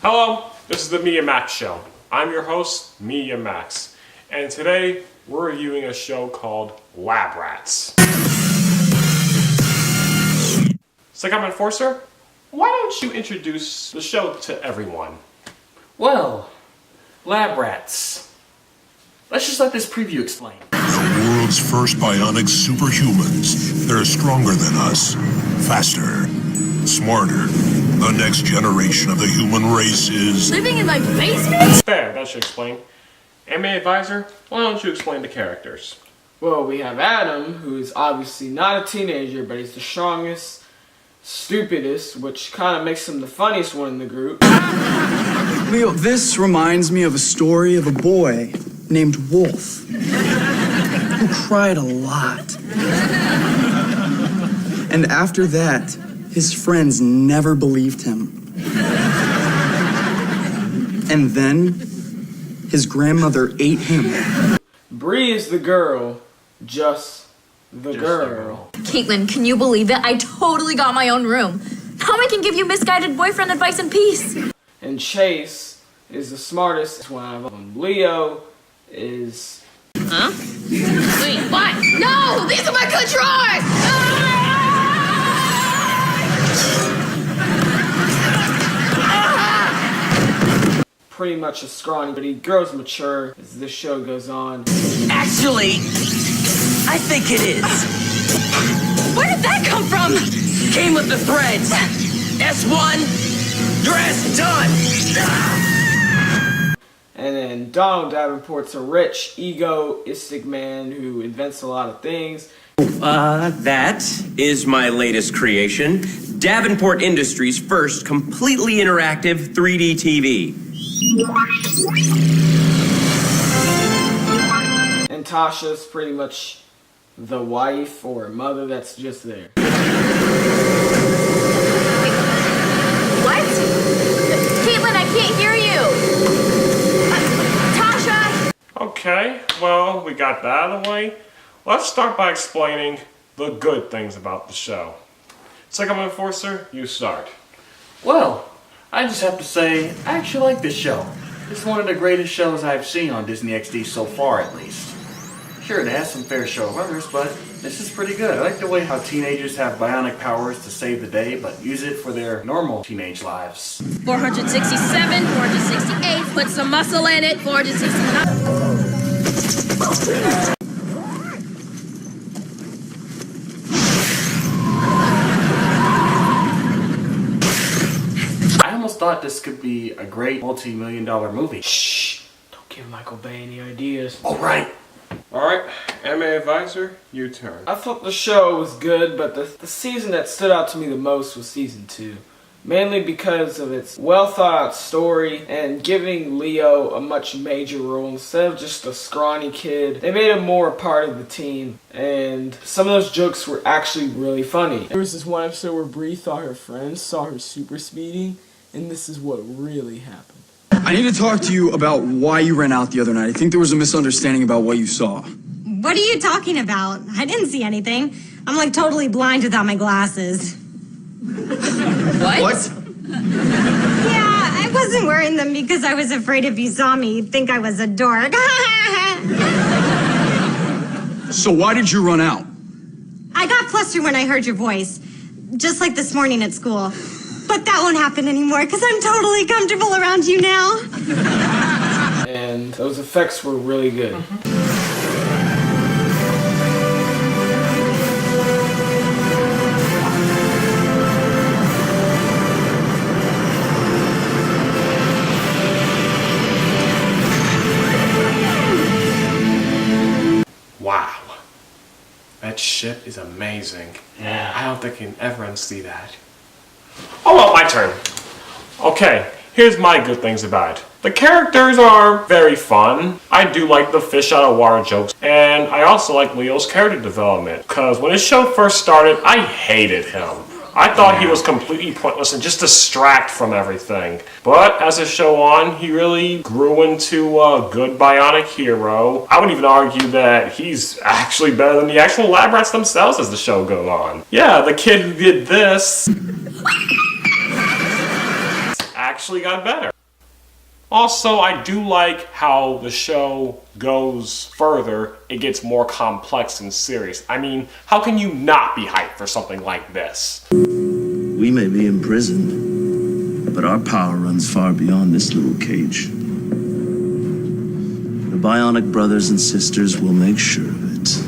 Hello, this is the Media Max Show. I'm your host, Media Max, and today we're reviewing a show called Lab Rats. Psychopath Enforcer, why don't you introduce the show to everyone? Well, Lab Rats. Let's just let this preview explain. The world's first bionic superhumans. They're stronger than us, faster, smarter. The next generation of the human race is... living in my basement? There, that should explain. Anime Advisor, why don't you explain the characters? Well, we have Adam, who's obviously not a teenager, but he's the strongest, stupidest, which kind of makes him the funniest one in the group. Leo, this reminds me of a story of a boy named Wolf who cried a lot. And after that, his friends never believed him. And then, his grandmother ate him. Bree is the girl, just the girl. Caitlin, can you believe it? I totally got my own room. Now I can give you misguided boyfriend advice in peace. And Chase is the smartest one of them. Leo is... Huh? Wait, what? No! These are my controllers! pretty much a scrawny, but he grows mature as the show goes on. Actually, I think it is. Where did that come from? Came with the threads. S1, your ass is done. And then Donald Davenport's a rich, egoistic man who invents a lot of things. That is my latest creation. Davenport Industries' first completely interactive 3D TV. And Tasha's pretty much the wife or mother that's just there. What? Caitlin, I can't hear you! Tasha! Okay, well, we got that out of the way. Let's start by explaining the good things about the show. Psychopath Enforcer, you start. Well, I just have to say, I actually like this show. It's one of the greatest shows I've seen on Disney XD so far, at least. Sure, it has some fair show runners, but this is pretty good. I like the way how teenagers have bionic powers to save the day, but use it for their normal teenage lives. 467, 468, put some muscle in it, 469. I almost thought this could be a great multi-million-dollar movie. Shh! Don't give Michael Bay any ideas. Alright. Alright, Anime Advisor, your turn. I thought the show was good, but the season that stood out to me the most was season 2. Mainly because of its well thought out story and giving Leo a much major role instead of just a scrawny kid. They made him more a part of the team, and some of those jokes were actually really funny. There was this one episode where Bree thought her friends saw her super speeding, and this is what really happened. I need to talk to you about why you ran out the other night. I think there was a misunderstanding about what you saw. What are you talking about? I didn't see anything. I'm like totally blind without my glasses. What? Yeah, I wasn't wearing them because I was afraid if you saw me, you'd think I was a dork. So why did you run out? I got flustered when I heard your voice, just like this morning at school. But that won't happen anymore because I'm totally comfortable around you now. And those effects were really good. Wow. That ship is amazing. Yeah. I don't think I can ever unsee that. Oh well, my turn. Okay, here's my good things about it. The characters are very fun. I do like the fish out of water jokes. And I also like Leo's character development. Because when his show first started, I hated him. I thought he was completely pointless and just distract from everything. But as the show on, he really grew into a good bionic hero. I would even argue that he's actually better than the actual lab rats themselves as the show goes on. Yeah, the kid who did this actually got better. Also, I do like how the show goes further. It gets more complex and serious. I mean, how can you not be hyped for something like this? We may be imprisoned, but our power runs far beyond this little cage. The Bionic brothers and sisters will make sure of it.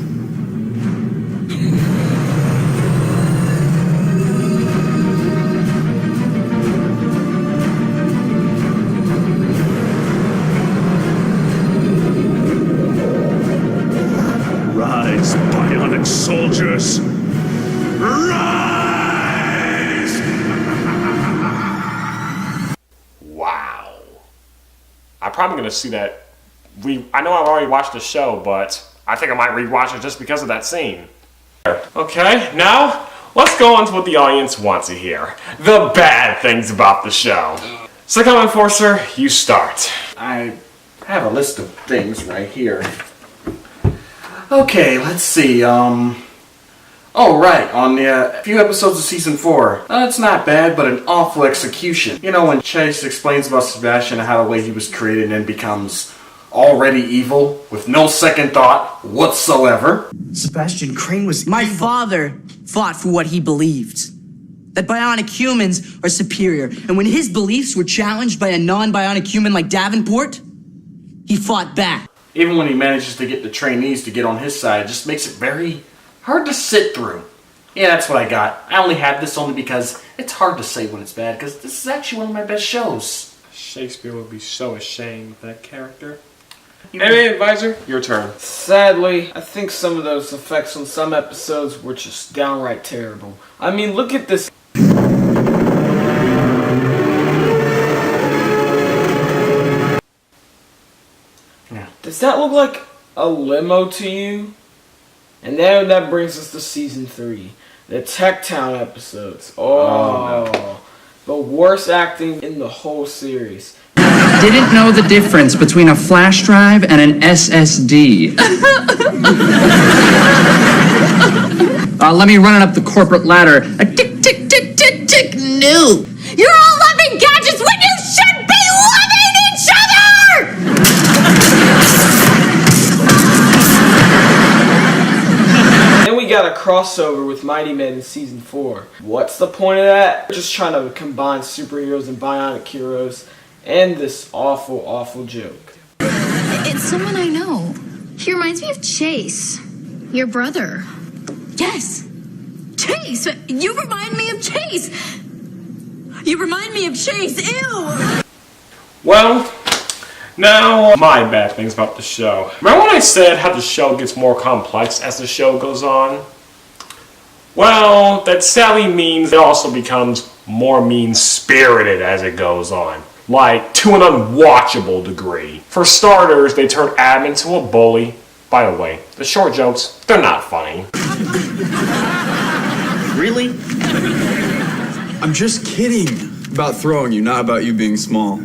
Rise, Bionic soldiers! Rise! Wow. I'm probably going to see that. I know I've already watched the show, but I think I might rewatch it just because of that scene. Okay, now let's go on to what the audience wants to hear. The bad things about the show. Second Enforcer, you start. I have a list of things right here. Okay, let's see, Oh, right, on the few episodes of Season 4. It's not bad, but an awful execution. You know, when Chase explains about Sebastian and how the way he was created and then becomes already evil, with no second thought whatsoever. Sebastian Crane was My father fought for what he believed. That bionic humans are superior. And when his beliefs were challenged by a non-bionic human like Davenport, he fought back. Even when he manages to get the trainees to get on his side, it just makes it very hard to sit through. Yeah, that's what I got. I only had this only because it's hard to say when it's bad, because this is actually one of my best shows. Shakespeare would be so ashamed of that character. Anime Advisor, your turn. Sadly, I think some of those effects on some episodes were just downright terrible. I mean, look at this. Does that look like a limo to you? And now that brings us to Season 3. The Tech Town episodes. Oh, the worst acting in the whole series. Didn't know the difference between a flash drive and an SSD. Let me run it up the corporate ladder. A tick, tick, tick, tick, tick, no. You're all loving gadgets when you should be loving each other! Then we got a crossover with Mighty Men in Season 4. What's the point of that? Just trying to combine superheroes and bionic heroes and this awful, awful joke. It's someone I know. He reminds me of Chase, your brother. Yes, Chase. You remind me of Chase. You remind me of Chase. Ew. Well, now my bad things about the show. Remember when I said how the show gets more complex as the show goes on? Well, that sadly means it also becomes more mean-spirited as it goes on. Like, to an unwatchable degree. For starters, they turn Adam into a bully. By the way, the short jokes, they're not funny. Really? I'm just kidding about throwing you, not about you being small.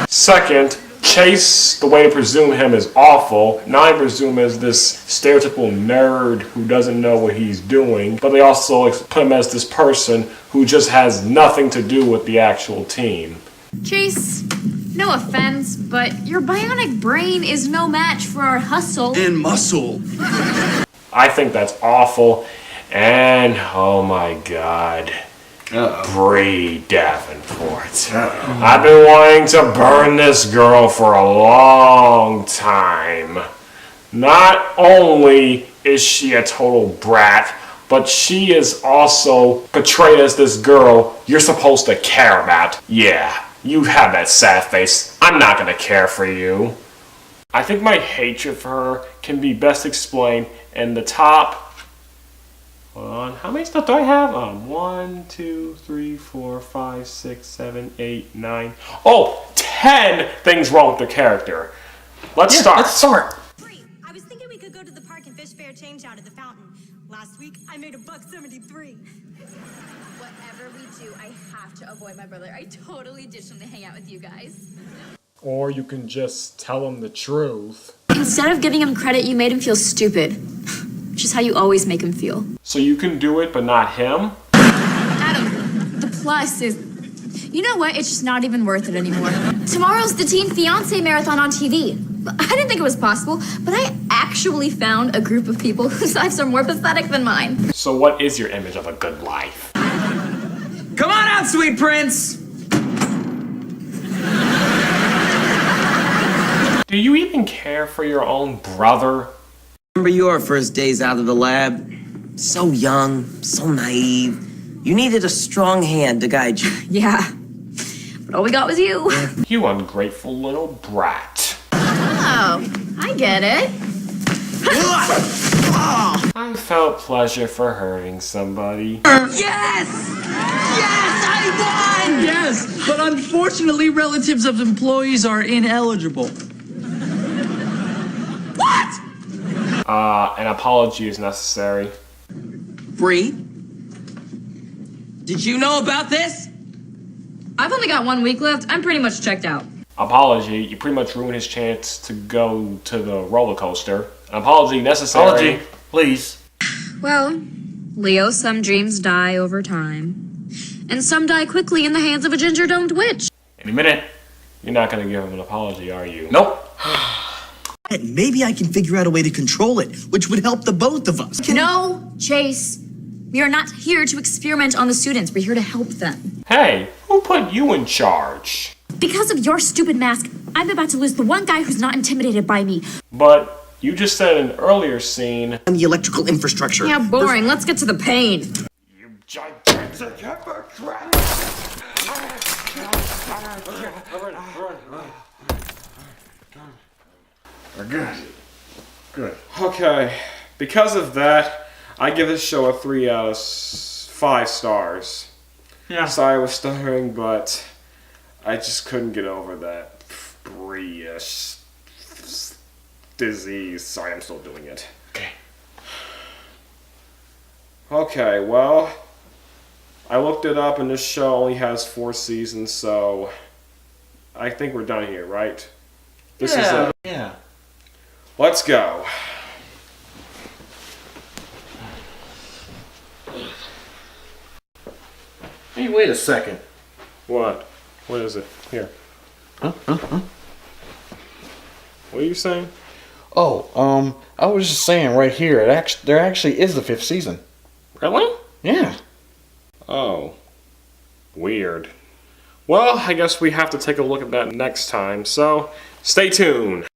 Second, Chase, the way to presume him is awful. Now I presume as this stereotypical nerd who doesn't know what he's doing, but they also put him as this person who just has nothing to do with the actual team. Chase, no offense, but your bionic brain is no match for our hustle. And muscle. I think that's awful. And, oh my god, Brie Davenport. I've been wanting to burn this girl for a long time. Not only is she a total brat, but she is also portrayed as this girl you're supposed to care about. Yeah, you have that sad face. I'm not gonna care for you. I think my hatred for her can be best explained in the top... Hold on, how many stuff do I have? 1, 2, 3, 4, 5, 6, 7, 8, 9... Oh, 10 things wrong with the character. Let's start. Let's start. I was thinking we could go to the park and fish for a change out at the fountain. Last week, I made $1.73. Whatever we do, I have to avoid my brother. I totally ditched him to hang out with you guys. Or you can just tell him the truth. Instead of giving him credit, you made him feel stupid. Which is how you always make him feel. So you can do it, but not him? Adam, the plus is You know what? It's just not even worth it anymore. Tomorrow's the Teen Fiancé Marathon on TV. I didn't think it was possible, but I actually found a group of people whose lives are more pathetic than mine. So what is your image of a good life? Come on out, sweet prince! Do you even care for your own brother? Remember your first days out of the lab? So young, so naive. You needed a strong hand to guide you. Yeah, but all we got was you. You ungrateful little brat. Oh, I get it. I felt pleasure for hurting somebody. Yes! Yes, I won! Yes, but unfortunately, relatives of employees are ineligible. What? An apology is necessary. Bree? Did you know about this? I've only got 1 week left. I'm pretty much checked out. Apology, you pretty much ruined his chance to go to the roller coaster. An apology necessary. Apology, please. Well, Leo, some dreams die over time. And some die quickly in the hands of a ginger-domed witch. Any minute, you're not gonna give him an apology, are you? Nope. Maybe I can figure out a way to control it, which would help the both of us. No, Chase. We are not here to experiment on the students. We're here to help them. Hey, who put you in charge? Because of your stupid mask, I'm about to lose the one guy who's not intimidated by me. But you just said in an earlier scene... And the electrical infrastructure. Yeah, boring. Let's get to the pain. You gigantic hypocrite! Good. Good. Okay, because of that, I give this show a 3 out of 5 stars. Yeah. Sorry I was stuttering, but I just couldn't get over that Bree-ish disease. Sorry, I'm still doing it. Okay. Okay, well, I looked it up and this show only has 4 seasons, so I think we're done here, right? This is it. Yeah. Let's go. Hey, wait a second. What? What is it? Here. What are you saying? Oh, I was just saying right here, there actually is the 5th season. Really? Yeah. Oh. Weird. Well, I guess we have to take a look at that next time, so stay tuned.